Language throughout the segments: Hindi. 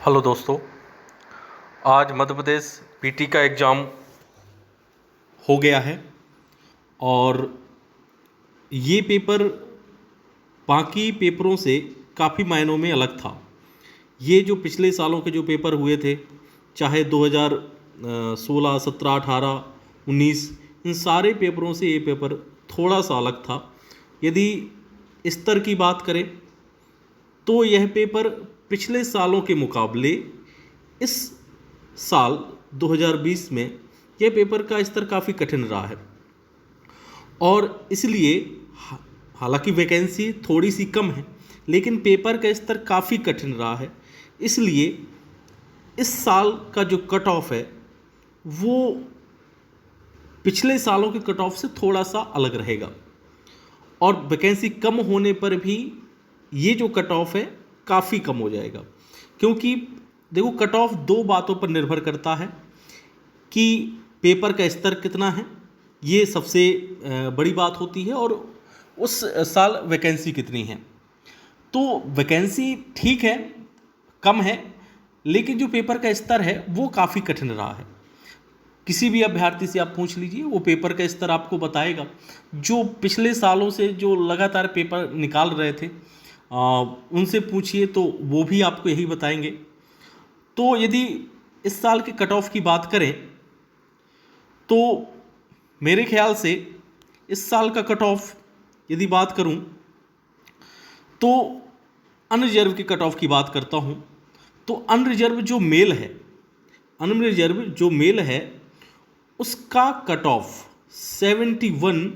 हेलो दोस्तों। आज मध्य प्रदेश पीटी का एग्ज़ाम हो गया है और ये पेपर बाकी पेपरों से काफ़ी मायनों में अलग था। ये जो पिछले सालों के जो पेपर हुए थे, चाहे 2016, 17, 18, 19, इन सारे पेपरों से ये पेपर थोड़ा सा अलग था। यदि स्तर की बात करें तो यह पेपर पिछले सालों के मुकाबले इस साल 2020 में यह पेपर का स्तर काफ़ी कठिन रहा है और इसलिए हालांकि वैकेंसी थोड़ी सी कम है, लेकिन पेपर का स्तर काफ़ी कठिन रहा है। इसलिए इस साल का जो कट ऑफ है वो पिछले सालों के कट ऑफ से थोड़ा सा अलग रहेगा और वैकेंसी कम होने पर भी ये जो कट ऑफ है काफ़ी कम हो जाएगा। क्योंकि देखो, कट ऑफ दो बातों पर निर्भर करता है कि पेपर का स्तर कितना है, ये सबसे बड़ी बात होती है, और उस साल वैकेंसी कितनी है। तो वैकेंसी ठीक है, कम है, लेकिन जो पेपर का स्तर है वो काफ़ी कठिन रहा है। किसी भी अभ्यर्थी से आप पूछ लीजिए, वो पेपर का स्तर आपको बताएगा। जो पिछले सालों से जो लगातार पेपर निकाल रहे थे उनसे पूछिए तो वो भी आपको यही बताएंगे। तो यदि इस साल के कट ऑफ की बात करें तो मेरे ख्याल से इस साल का कट ऑफ यदि बात करूं तो अनरिजर्व के कट ऑफ की बात करता हूं, तो अनरिजर्व जो मेल है उसका कट ऑफ 71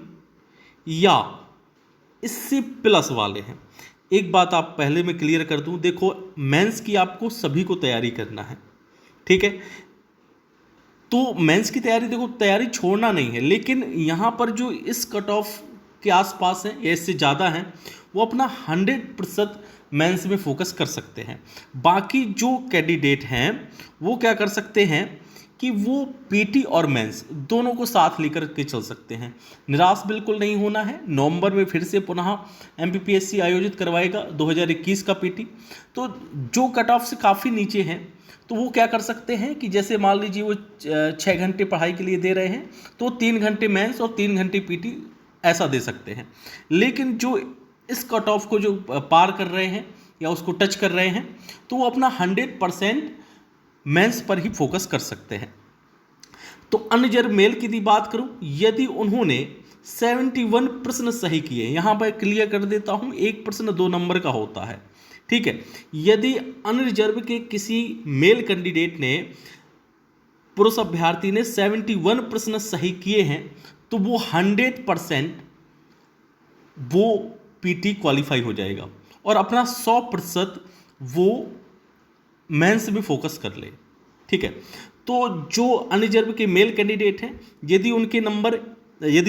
या इससे प्लस वाले हैं। एक बात आप पहले मैं क्लियर कर दूं, देखो मेंस की आपको सभी को तैयारी करना है, ठीक है। तो मेंस की तैयारी, देखो तैयारी छोड़ना नहीं है, लेकिन यहाँ पर जो इस कट ऑफ के आसपास हैं या इससे ज़्यादा हैं वो अपना 100% मेंस में फोकस कर सकते हैं। बाकी जो कैंडिडेट हैं वो क्या कर सकते हैं कि वो पीटी और मेंस दोनों को साथ लेकर के चल सकते हैं। निराश बिल्कुल नहीं होना है। नवंबर में फिर से पुनः एमपीपीएससी आयोजित करवाएगा 2021 का पीटी। तो जो कट ऑफ से काफ़ी नीचे हैं तो वो क्या कर सकते हैं कि जैसे मान लीजिए वो 6 घंटे पढ़ाई के लिए दे रहे हैं तो 3 घंटे मेंस और 3 घंटे पीटी ऐसा दे सकते हैं। लेकिन जो इस कट ऑफ को जो पार कर रहे हैं या उसको टच कर रहे हैं तो वो अपना 100% मेंस पर ही फोकस कर सकते हैं। तो अनरिजर्व मेल की यदि बात करूं, यदि उन्होंने 71 प्रश्न सही किए, यहां पर क्लियर कर देता हूं, एक प्रश्न 2 नंबर का होता है, ठीक है। यदि अनरिजर्व के किसी मेल कैंडिडेट ने, पुरुष अभ्यर्थी ने 71 प्रश्न सही किए हैं तो वो 100% वो पीटी क्वालिफाई हो जाएगा और अपना 100% वो मेंस में फोकस कर ले, ठीक है। तो जो अनरिजर्व के मेल कैंडिडेट हैं, यदि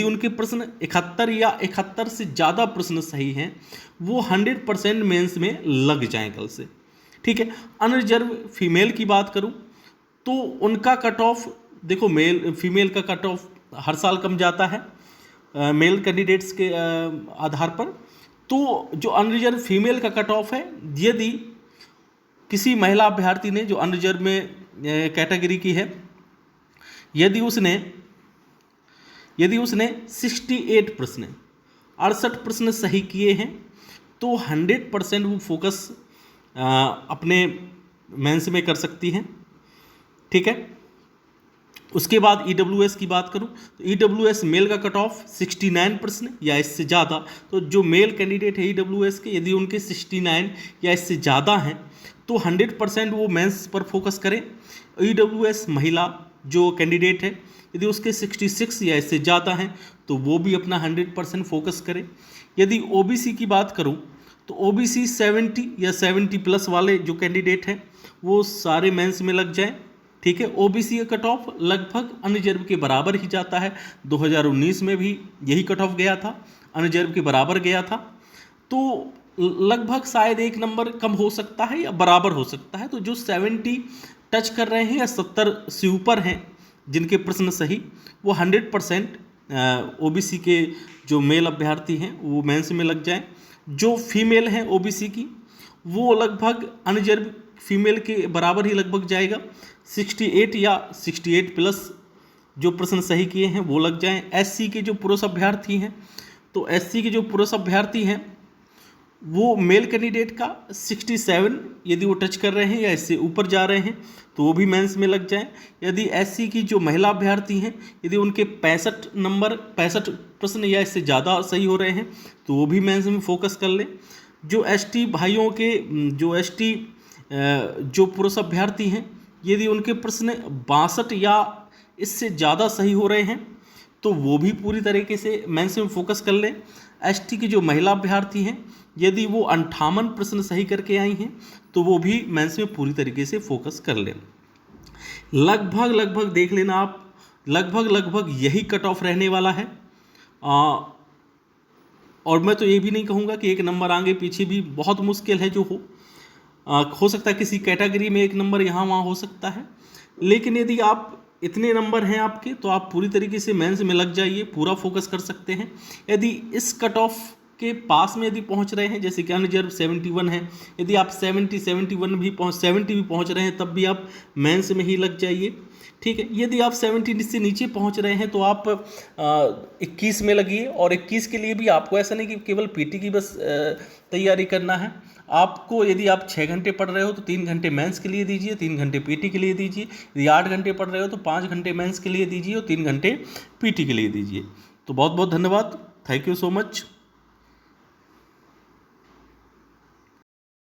उनके प्रश्न 71 या 71 से ज़्यादा प्रश्न सही हैं, वो 100% मेंस में लग जाएं कल से, ठीक है। अनरिजर्व फीमेल की बात करूं तो उनका कट ऑफ, देखो फीमेल का कट ऑफ हर साल कम जाता है मेल कैंडिडेट्स के आधार पर। तो जो अनरिजर्व फीमेल का कट ऑफ है, यदि किसी महिला अभ्यर्थी ने जो अनरिजर्व में कैटेगरी की है, यदि उसने 68 प्रश्न सही किए हैं तो 100% वो फोकस अपने मेंस में कर सकती हैं, ठीक है। उसके बाद ईडब्ल्यूएस की बात करूं तो ईडब्ल्यूएस मेल का कट ऑफ 69 प्रश्न या इससे ज़्यादा। तो जो मेल कैंडिडेट है ईडब्ल्यूएस के, यदि उनके 69 या इससे ज़्यादा हैं तो 100% वो मेंस पर फोकस करें। ईडब्ल्यूएस महिला जो कैंडिडेट है, यदि उसके 66 या इससे ज़्यादा हैं तो वो भी अपना 100% फोकस करें। यदि ओबीसी की बात करूं तो ओबीसी 70 या 70+ वाले जो कैंडिडेट हैं वो सारे मेंस में लग जाएं, ठीक है। ओबीसी का कट ऑफ लगभग अनरिजर्व के बराबर ही जाता है। 2019 में भी यही कट ऑफ गया था, अनरिजर्व के बराबर गया था। तो लगभग शायद 1 नंबर कम हो सकता है या बराबर हो सकता है। तो जो 70 टच कर रहे हैं या 70 से ऊपर हैं जिनके प्रश्न सही, वो 100% ओबीसी के जो मेल अभ्यर्थी हैं वो मेंस में लग जाएं। जो फीमेल हैं ओबीसी की, वो लगभग अनरिजर्व फीमेल के बराबर ही लगभग जाएगा। 68 या 68 प्लस जो प्रश्न सही किए हैं वो लग जाएं। एससी के जो पुरुष अभ्यर्थी हैं, तो एससी के जो पुरुष अभ्यर्थी हैं वो मेल कैंडिडेट का 67 यदि वो टच कर रहे हैं या इससे ऊपर जा रहे हैं तो वो भी मेंस में लग जाएं। यदि एससी की जो महिला अभ्यर्थी हैं यदि उनके 65 प्रश्न या इससे ज़्यादा सही हो रहे हैं तो वो भी मेंस में फोकस कर लें। जो एसटी भाइयों के जो एसटी जो पुरुष अभ्यर्थी हैं यदि उनके प्रश्न 62 या इससे ज़्यादा सही हो रहे हैं तो वो भी पूरी तरीके से मेंस में फोकस कर लें। एसटी की जो महिला अभ्यर्थी हैं यदि वो 58 प्रश्न सही करके आई हैं तो वो भी मेंस में पूरी तरीके से फोकस कर लें। लगभग देख लेना आप, लगभग यही कट ऑफ रहने वाला है। और मैं तो ये भी नहीं कहूँगा कि एक नंबर आगे पीछे भी बहुत मुश्किल है जो हो सकता है किसी कैटेगरी में एक नंबर यहाँ वहाँ हो सकता है, लेकिन यदि आप इतने नंबर हैं आपके तो आप पूरी तरीके से मेंस में लग जाइए, पूरा फोकस कर सकते हैं। यदि इस कट ऑफ के पास में यदि पहुंच रहे हैं, जैसे कि अनरिजर्व 71 है, यदि आप 70 भी पहुंच रहे हैं तब भी आप मेंस में ही लग जाइए, ठीक है। यदि आप 70 से नीचे पहुंच रहे हैं तो आप 21 में लगिए। और 21 के लिए भी आपको ऐसा नहीं कि केवल पीटी की बस तैयारी करना है, आपको यदि आप 6 घंटे पढ़ रहे हो तो 3 घंटे मेंस के लिए दीजिए, 3 घंटे पीटी के लिए दीजिए। यदि 8 घंटे पढ़ रहे हो तो 5 घंटे मेंस के लिए दीजिए और 3 घंटे पीटी के लिए दीजिए। तो बहुत बहुत धन्यवाद, थैंक यू सो मच।